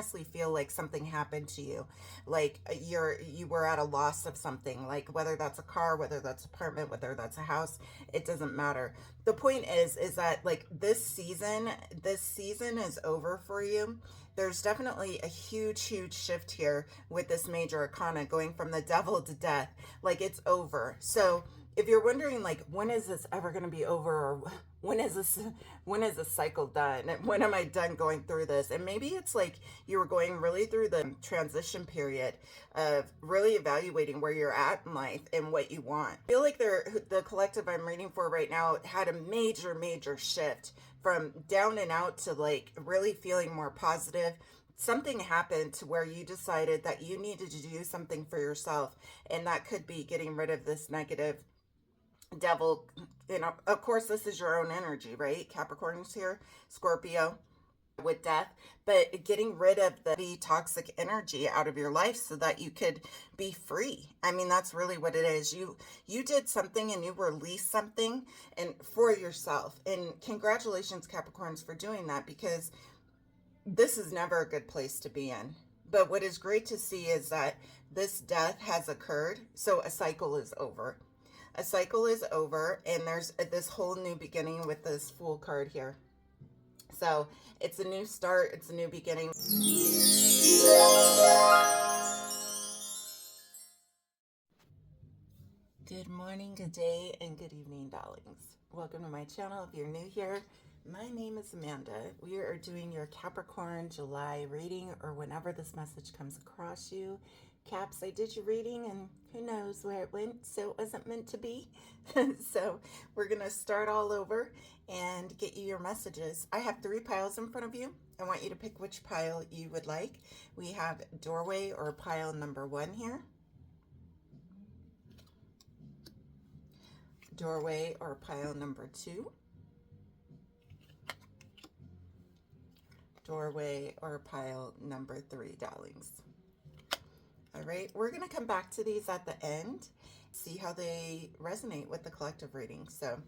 honestly feel like something happened to you, like you were at a loss of something, like whether that's a car, whether that's an apartment, whether that's a house, it doesn't matter. The point is that like this season is over for you. There's definitely a huge shift here with this major arcana going from the devil to death. Like it's over. So if you're wondering like when is this ever going to be over, or when is this cycle done, when am I done going through this, and maybe it's like you were going really through the transition period of really evaluating where you're at in life and what you want. I feel like the collective I'm reading for right now had a major shift from down and out to like really feeling more positive. Something happened to where you decided that you needed to do something for yourself, and that could be getting rid of this negative devil. Of course, this is your own energy, right? Capricorn's here, Scorpio with death, but getting rid of the toxic energy out of your life so that you could be free. I mean, that's really what it is. You did something and you released something and for yourself. And congratulations, Capricorns, for doing that, because this is never a good place to be in. But what is great to see is that this death has occurred, so a cycle is over. A cycle is over, and there's this whole new beginning with this Fool card here. So it's a new start, it's a new beginning. Good morning, good day, and good evening, darlings. Welcome to my channel. If you're new here, my name is Amanda. We are doing your Capricorn July reading, or whenever this message comes across you. Caps, I did your reading, and who knows where it went, so it wasn't meant to be. So we're going to start all over and get you your messages. I have 3 piles in front of you. I want you to pick which pile you would like. We have doorway or pile number 1 here. Doorway or pile number 2. Doorway or pile number 3, darlings. All right, we're going to come back to these at the end, see how they resonate with the collective reading. So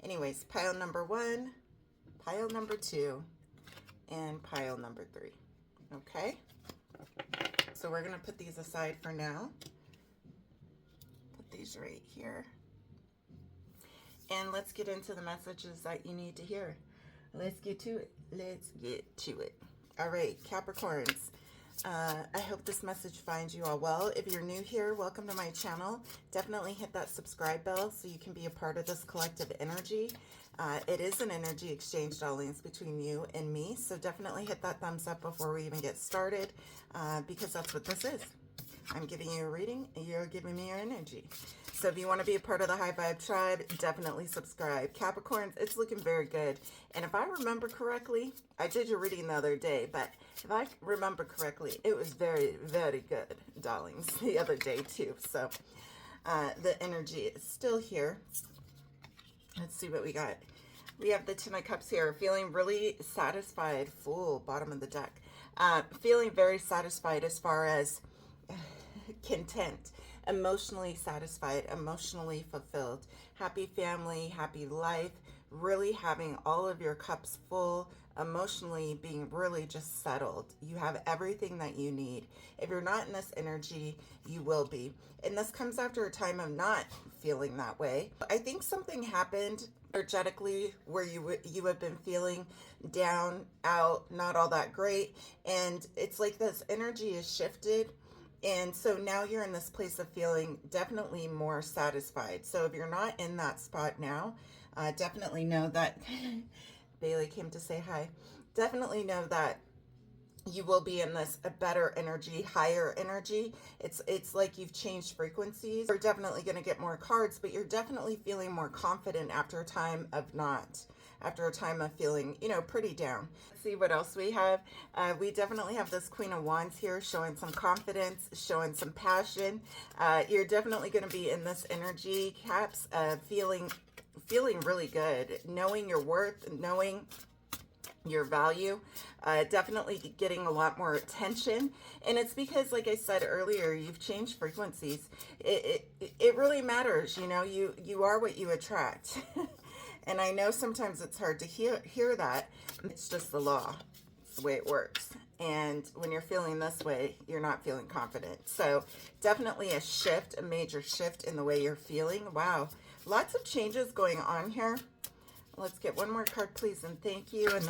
anyways, pile number 1, pile number 2, and pile number 3. Okay, so we're going to put these aside for now. Put these right here. And let's get into the messages that you need to hear. Let's get to it. Let's get to it. All right, Capricorns. I hope this message finds you all well. If you're new here, welcome to my channel. Definitely hit that subscribe bell so you can be a part of this collective energy. It is an energy exchange, darlings, between you and me. So definitely hit that thumbs up before we even get started, because that's what this is. I'm giving you a reading and you're giving me your energy. So if you want to be a part of the High Vibe Tribe, definitely subscribe. Capricorns, it's looking very good. And if I remember correctly, I did your reading the other day, but if I remember correctly, it was very good, darlings, the other day too. So the energy is still here. Let's see what we got. We have the 10 of Cups here, feeling really satisfied. Fool, bottom of the deck. Feeling very satisfied as far as content, emotionally satisfied, emotionally fulfilled, happy family, happy life, really having all of your cups full, emotionally being really just settled. You have everything that you need. If you're not in this energy, you will be. And this comes after a time of not feeling that way. I think something happened energetically where you have been feeling down, out, not all that great. And it's like this energy is shifted. And so now you're in this place of feeling definitely more satisfied. So if you're not in that spot now, definitely know that Bailey came to say hi. Definitely know that you will be in this a better energy, higher energy. It's like you've changed frequencies. You're definitely going to get more cards, but you're definitely feeling more confident after a time of not. After a time of feeling, pretty down. Let's see what else we have. We definitely have this Queen of Wands here, showing some confidence, showing some passion. You're definitely going to be in this energy, Caps, feeling really good, knowing your worth, knowing your value, definitely getting a lot more attention. And it's because, like I said earlier, you've changed frequencies. It really matters. You are what you attract. And I know sometimes it's hard to hear that. It's just the law. It's the way it works. And when you're feeling this way, you're not feeling confident. So definitely a shift, a major shift in the way you're feeling. Wow. Lots of changes going on here. Let's get one more card, please, and thank you. And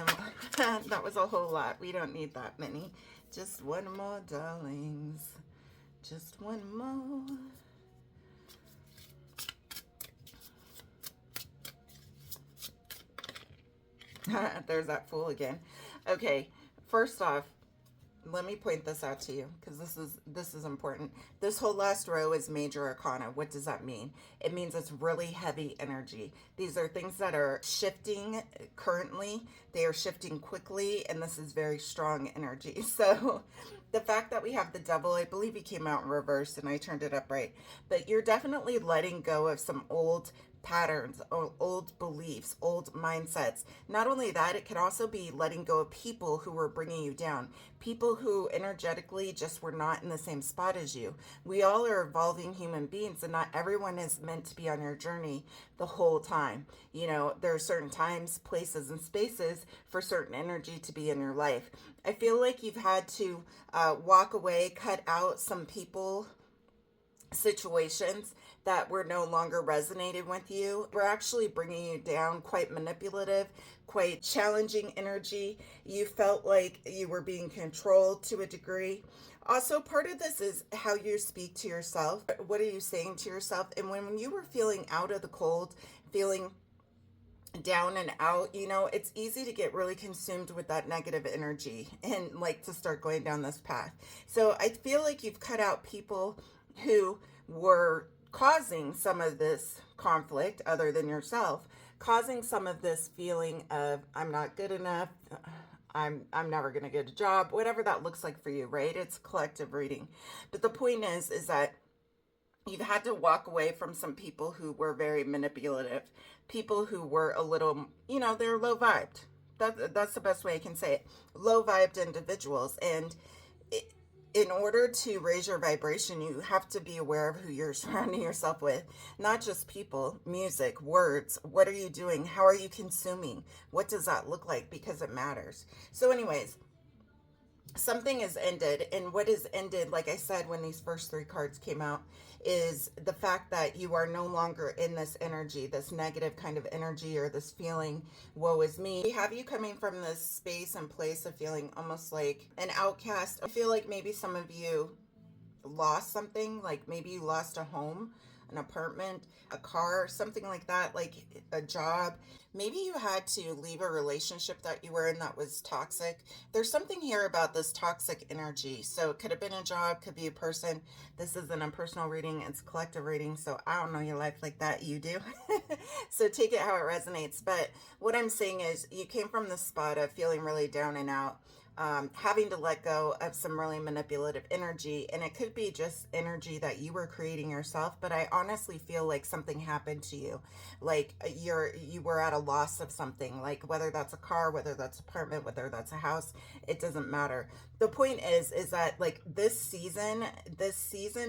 then that was a whole lot. We don't need that many. Just one more, darlings. Just one more. There's that fool again. Okay, first off, let me point this out to you because this is important. This whole last row is major arcana. What does that mean? It means it's really heavy energy. These are things that are shifting currently. They are shifting quickly, and this is very strong energy. So the fact that we have the devil, I believe he came out in reverse and I turned it upright, but you're definitely letting go of some old patterns, old beliefs, old mindsets. Not only that, it could also be letting go of people who were bringing you down, people who energetically just were not in the same spot as you. We all are evolving human beings, and not everyone is meant to be on your journey the whole time. You know, there are certain times, places, and spaces for certain energy to be in your life. I feel like you've had to walk away, cut out some people, situations that were no longer resonated with you. We're actually bringing you down, quite manipulative, quite challenging energy. You felt like you were being controlled to a degree. Also, part of this is how you speak to yourself. What are you saying to yourself? And when you were feeling out of the cold, feeling down and out, you know, it's easy to get really consumed with that negative energy and like to start going down this path. So I feel like you've cut out people who were causing some of this conflict other than yourself, causing some of this feeling of I'm not good enough, I'm never going to get a job, whatever that looks like for you, right? It's collective reading. But the point is that you've had to walk away from some people who were very manipulative, people who were a little, you know, they're low vibed. That's the best way I can say it. Low vibed individuals. And in order to raise your vibration, you have to be aware of who you're surrounding yourself with. Not just people, music, words. What are you doing? How are you consuming? What does that look like? Because it matters. So anyways, something has ended. And what has ended, like I said, when these first three cards came out, is the fact that you are no longer in this energy, this negative kind of energy, or this feeling, woe is me. We have you coming from this space and place of feeling almost like an outcast. I feel like maybe some of you lost something, like maybe you lost a home, an apartment, a car, something like that, like a job. Maybe you had to leave a relationship that you were in that was toxic. There's something here about this toxic energy. So it could have been a job, could be a person. This isn't a personal reading, it's collective reading. So I don't know your life like that. You do. So take it how it resonates. But what I'm saying is you came from this spot of feeling really down and out. Having to let go of some really manipulative energy, and it could be just energy that you were creating yourself, but I honestly feel like something happened to you, like you were at a loss of something, like whether that's a car, whether that's an apartment, whether that's a house, it doesn't matter. The point is that like this season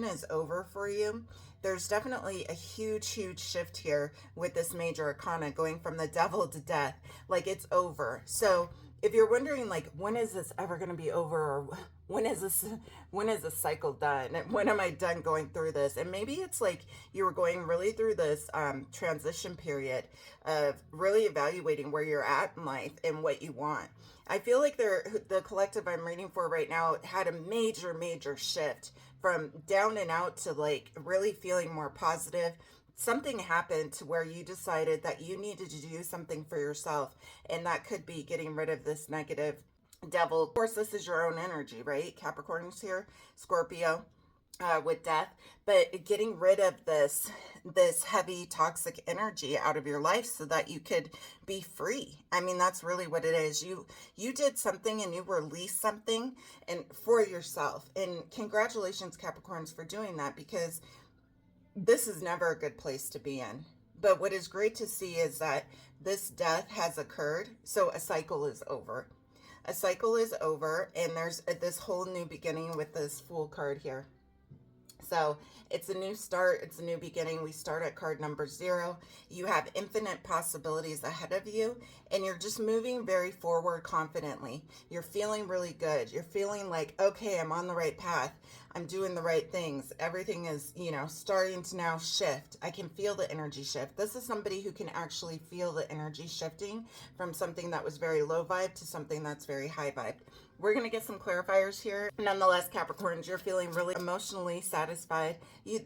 is over for you. There's definitely a huge shift here with this major arcana going from the devil to death. Like it's over. So if you're wondering, like, when is this ever going to be over, or when is this cycle done? When am I done going through this? And maybe it's like you were going really through this transition period of really evaluating where you're at in life and what you want. I feel like the collective I'm reading for right now had a major shift from down and out to like really feeling more positive. Something happened to where you decided that you needed to do something for yourself, and that could be getting rid of this negative devil. Of course, this is your own energy, right? Capricorn's here, Scorpio with death, but getting rid of this heavy toxic energy out of your life so that you could be free. I mean, that's really what it is. You did something and you released something and for yourself. And congratulations, Capricorns, for doing that, because this is never a good place to be in. But what is great to see is that this death has occurred. So a cycle is over. A cycle is over, and there's this whole new beginning with this Fool card here. So it's a new start. It's a new beginning. We start at card number 0. You have infinite possibilities ahead of you, and you're just moving very forward confidently. You're feeling really good. You're feeling like, okay, I'm on the right path. I'm doing the right things. Everything is, starting to now shift. I can feel the energy shift. This is somebody who can actually feel the energy shifting from something that was very low vibe to something that's very high vibe. We're going to get some clarifiers here. Nonetheless, Capricorns, you're feeling really emotionally satisfied.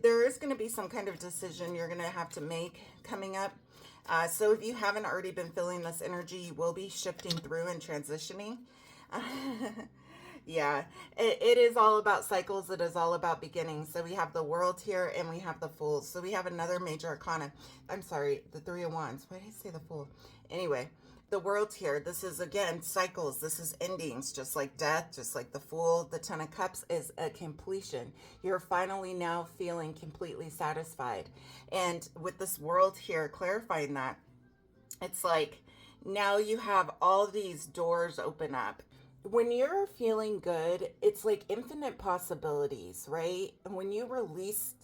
There is going to be some kind of decision you're going to have to make coming up. So if you haven't already been feeling this energy, you will be shifting through and transitioning. Yeah, it is all about cycles. It is all about beginnings. So we have the World here and we have the Fools. So we have another major arcana. I'm sorry, the Three of Wands. Why did I say the Fool? Anyway, the World here. This is, again, cycles. This is endings, just like death, just like the Fool. The Ten of Cups is a completion. You're finally now feeling completely satisfied. And with this World here, clarifying that, it's like now you have all these doors open up. When you're feeling good, it's like infinite possibilities, right? And when you release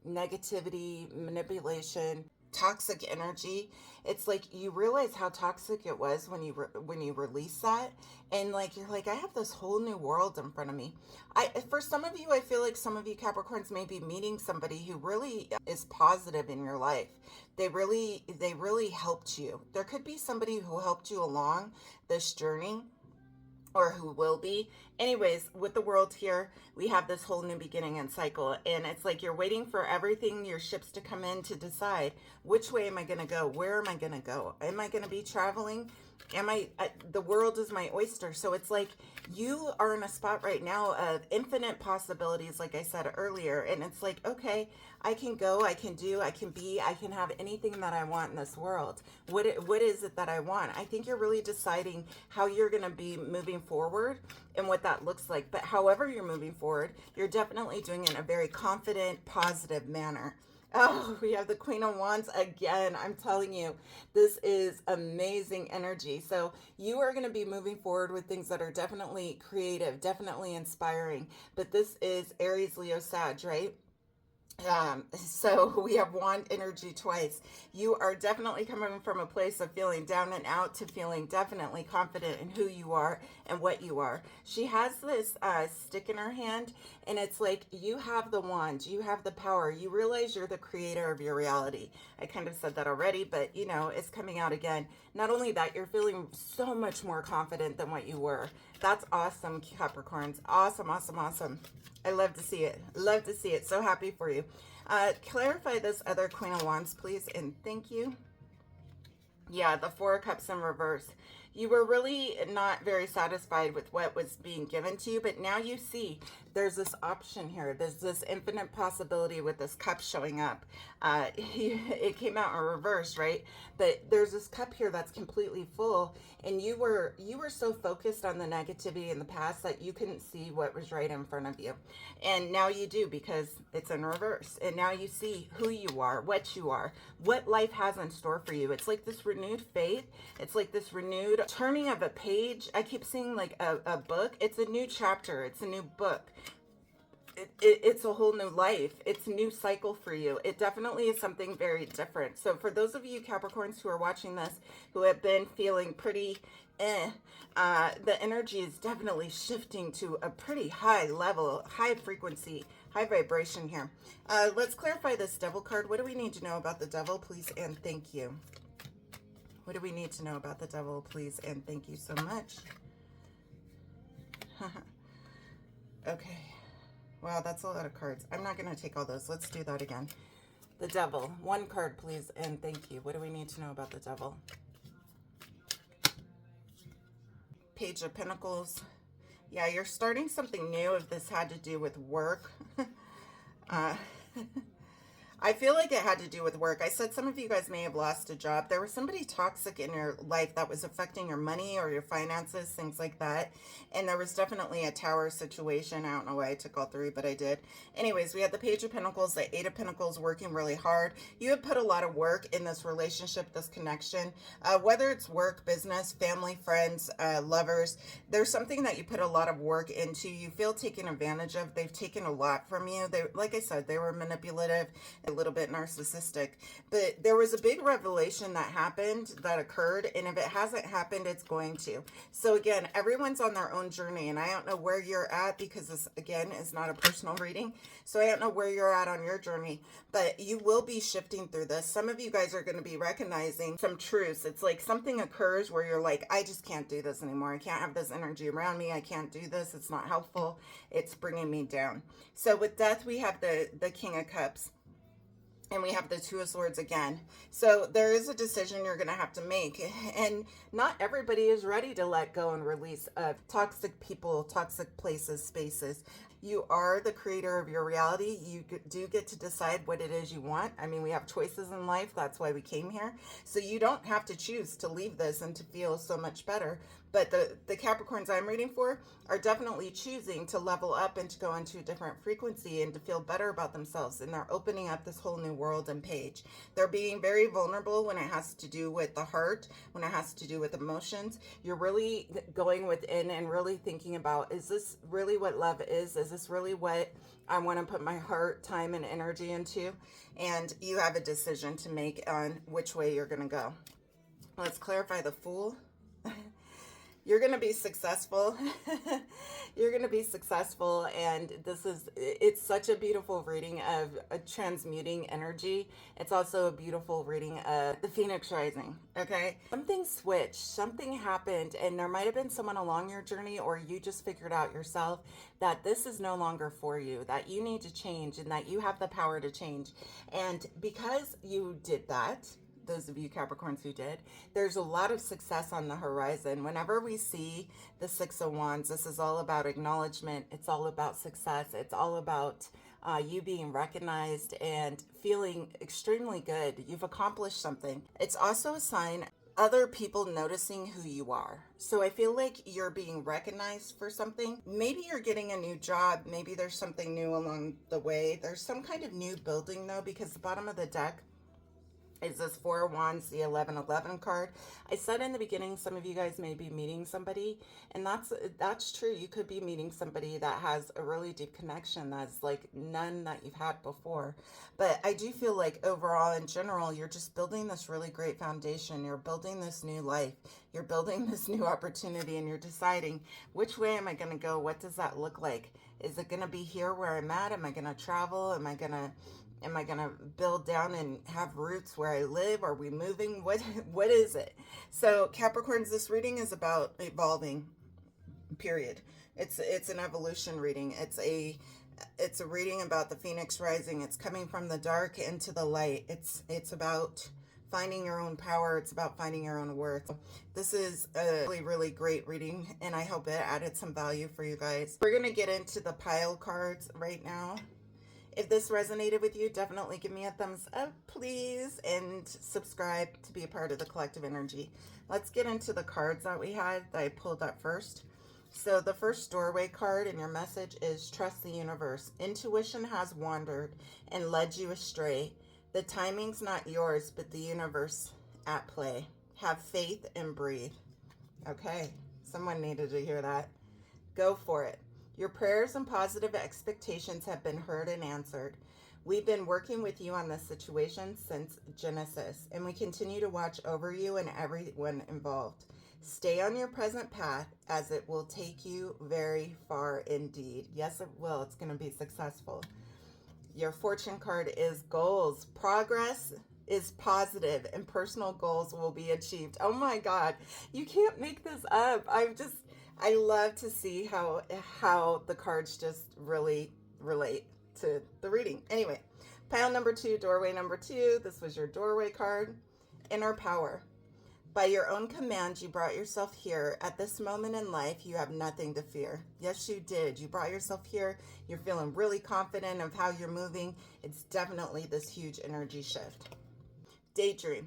negativity, manipulation, toxic energy, it's like you realize how toxic it was when you release that, and like you're like, I have this whole new world in front of me. For some of you, I feel like some of you Capricorns may be meeting somebody who really is positive in your life. They really helped you. There could be somebody who helped you along this journey, or who will be. Anyways, with the World here, we have this whole new beginning and cycle, and it's like you're waiting for everything, your ships to come in to decide which way am I going to go? Where am I going to go? Am I going to be traveling? The world is my oyster. So it's like you are in a spot right now of infinite possibilities, like I said earlier, and it's like, okay, I can go, I can do, I can be, I can have anything that I want in this world. What is it that I want? I think you're really deciding how you're going to be moving forward and what that looks like. But however you're moving forward, you're definitely doing it in a very confident, positive manner. Oh, we have the Queen of Wands again. I'm telling you, this is amazing energy. So you are going to be moving forward with things that are definitely creative, definitely inspiring. But this is Aries, Leo, Sag, right? So we have wand energy twice. You are definitely coming from a place of feeling down and out to feeling definitely confident in who you are and what you are. She has this stick in her hand, and it's like you have the wand, you have the power, you realize you're the creator of your reality. I kind of said that already, but it's coming out again. Not only that, you're feeling so much more confident than what you were. That's awesome, Capricorns. Awesome, awesome, awesome. I love to see it. Love to see it. So happy for you. Clarify this other Queen of Wands, please, and thank you. Yeah, the Four of Cups in reverse. You were really not very satisfied with what was being given to you, but now you see there's this option here. There's this infinite possibility with this cup showing up. It came out in reverse, right? But there's this cup here that's completely full, and you were so focused on the negativity in the past that you couldn't see what was right in front of you. And now you do, because it's in reverse. And now you see who you are, what life has in store for you. It's like this renewed faith. It's like this renewed turning of a page. I keep seeing like a book. It's a new chapter. It's a new book. It's a whole new life. It's a new cycle for you. It definitely is something very different. So for those of you Capricorns who are watching this, who have been feeling pretty the energy is definitely shifting to a pretty high level, high frequency, high vibration here. Let's clarify this Devil card. What do we need to know about the Devil, please, and thank you? What do we need to know about the Devil, please, and thank you so much? Okay. Wow, that's a lot of cards. I'm not going to take all those. Let's do that again. The Devil. One card, please, and thank you. What do we need to know about the Devil? Page of Pentacles. Yeah, you're starting something new if this had to do with work. I feel like it had to do with work. I said some of you guys may have lost a job. There was somebody toxic in your life that was affecting your money or your finances, things like that. And there was definitely a tower situation. I don't know why I took all three, but I did. Anyways, we had the Page of Pentacles, the Eight of Pentacles, working really hard. You have put a lot of work in this relationship, this connection, whether it's work, business, family, friends, lovers. There's something that you put a lot of work into. You feel taken advantage of. They've taken a lot from you. They, like I said, they were manipulative, a little bit narcissistic, but there was a big revelation that happened, that occurred, and if it hasn't happened, it's going to. So again, everyone's on their own journey, and I don't know where you're at, because this, again, is not a personal reading, so I don't know where you're at on your journey, but you will be shifting through this. Some of you guys are going to be recognizing some truths. It's like something occurs where you're like, I just can't do this anymore. I can't have this energy around me. I can't do this. It's not helpful. It's bringing me down. So with Death, we have the King of Cups. And we have the Two of Swords again. So there is a decision you're going to have to make. And not everybody is ready to let go and release of toxic people, toxic places, spaces. You are the creator of your reality. You do get to decide what it is you want. I mean, we have choices in life. That's why we came here. So you don't have to choose to leave this and to feel so much better. But the Capricorns I'm reading for are definitely choosing to level up and to go into a different frequency and to feel better about themselves. And they're opening up this whole new world and page. They're being very vulnerable when it has to do with the heart, when it has to do with emotions. You're really going within and really thinking about, is this really what love is? Is this really what I want to put my heart, time, and energy into? And you have a decision to make on which way you're going to go. Let's clarify the Fool. You're going to be successful. You're going to be successful. And it's such a beautiful reading of a transmuting energy. It's also a beautiful reading of the Phoenix Rising. Okay. Something switched, something happened, and there might've been someone along your journey, or you just figured out yourself that this is no longer for you, that you need to change and that you have the power to change. And because you did that, those of you Capricorns who did, there's a lot of success on the horizon. Whenever we see the Six of Wands, this is all about acknowledgement. It's all about success. It's all about you being recognized and feeling extremely good. You've accomplished something. It's also a sign other people noticing who you are. So I feel like you're being recognized for something. Maybe you're getting a new job. Maybe there's something new along the way. There's some kind of new building though, because the bottom of the deck is this Four of Wands, the 1111 card. I said in the beginning, some of you guys may be meeting somebody, and that's true. You could be meeting somebody that has a really deep connection that's like none that you've had before. But I do feel like overall, in general, you're just building this really great foundation. You're building this new life. You're building this new opportunity, and you're deciding, which way am I going to go? What does that look like? Is it going to be here where I'm at? Am I going to travel? Am I going to build down and have roots where I live? Are we moving? What is it? So Capricorns, this reading is about evolving, period. It's an evolution reading. It's a reading about the Phoenix Rising. It's coming from the dark into the light. It's about finding your own power. It's about finding your own worth. This is a really, really great reading, and I hope it added some value for you guys. We're going to get into the pile cards right now. If this resonated with you, definitely give me a thumbs up, please, and subscribe to be a part of the collective energy. Let's get into the cards that we had that I pulled up first. So the first doorway card in your message is trust the universe. Intuition has wandered and led you astray. The timing's not yours, but the universe at play. Have faith and breathe. Okay, someone needed to hear that. Go for it. Your prayers and positive expectations have been heard and answered. We've been working with you on this situation since Genesis, and we continue to watch over you and everyone involved. Stay on your present path, as it will take you very far indeed. Yes, it will. It's going to be successful. Your fortune card is goals. Progress is positive, and personal goals will be achieved. Oh my God, you can't make this up. I love to see how the cards just really relate to the reading. Anyway, pile number 2, doorway number 2. This was your doorway card. Inner power. By your own command, you brought yourself here. At this moment in life, you have nothing to fear. Yes, you did. You brought yourself here. You're feeling really confident of how you're moving. It's definitely this huge energy shift. Daydream.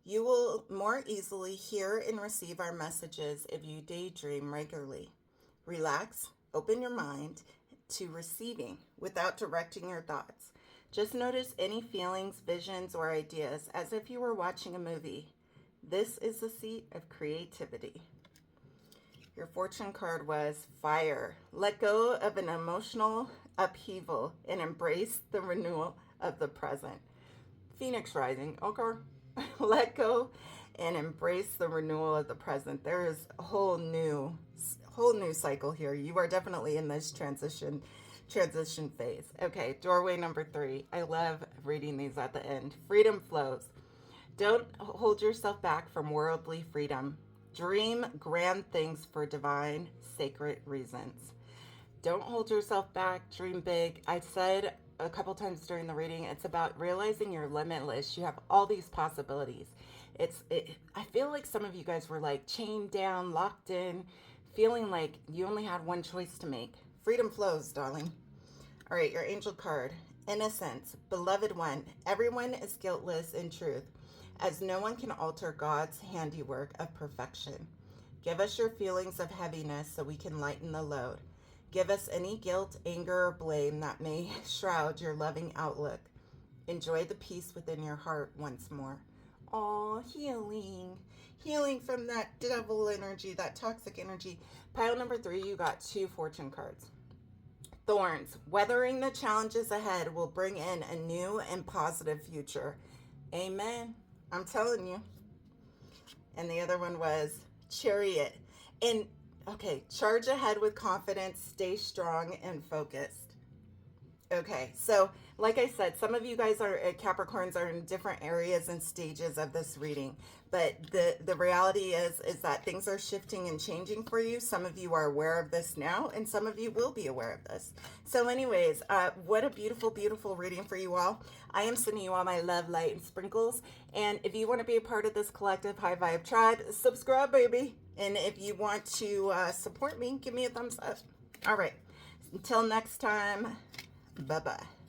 You will more easily hear and receive our messages if you daydream regularly. Relax, open your mind to receiving without directing your thoughts. Just notice any feelings, visions, or ideas as if you were watching a movie. This is the seat of creativity. Your fortune card was fire. Let go of an emotional upheaval and embrace the renewal of the present. Phoenix rising. Okay. Let go and embrace the renewal of the present. There is a whole new cycle here. You are definitely in this transition phase. Okay, doorway number 3. I love reading these at the end. Freedom flows. Don't hold yourself back from worldly freedom. Dream grand things for divine, sacred reasons. Don't hold yourself back. Dream big. I said a couple times during the reading, it's about realizing you're limitless. You have all these possibilities. I feel like some of you guys were like chained down, locked in, feeling like you only had one choice to make. Freedom flows, darling. All right, your angel card. Innocence. Beloved one, everyone is guiltless in truth, as no one can alter God's handiwork of perfection. Give us your feelings of heaviness so we can lighten the load. Give us any guilt, anger, or blame that may shroud your loving outlook. Enjoy the peace within your heart once more. Oh, healing. Healing from that devil energy, that toxic energy. Pile number 3, you got 2 fortune cards. Thorns. Weathering the challenges ahead will bring in a new and positive future. Amen. I'm telling you. And the other one was Chariot. And okay, charge ahead with confidence, stay strong and focused. Okay, so like I said, some of you guys are Capricorns are in different areas and stages of this reading, but the reality is that things are shifting and changing for you. Some of you are aware of this now, and some of you will be aware of this. So anyways, what a beautiful, beautiful reading for you all. I am sending you all my love, light, and sprinkles. And if you want to be a part of this collective high vibe tribe, subscribe, baby. And if you want to support me, give me a thumbs up. All right. Until next time, bye-bye.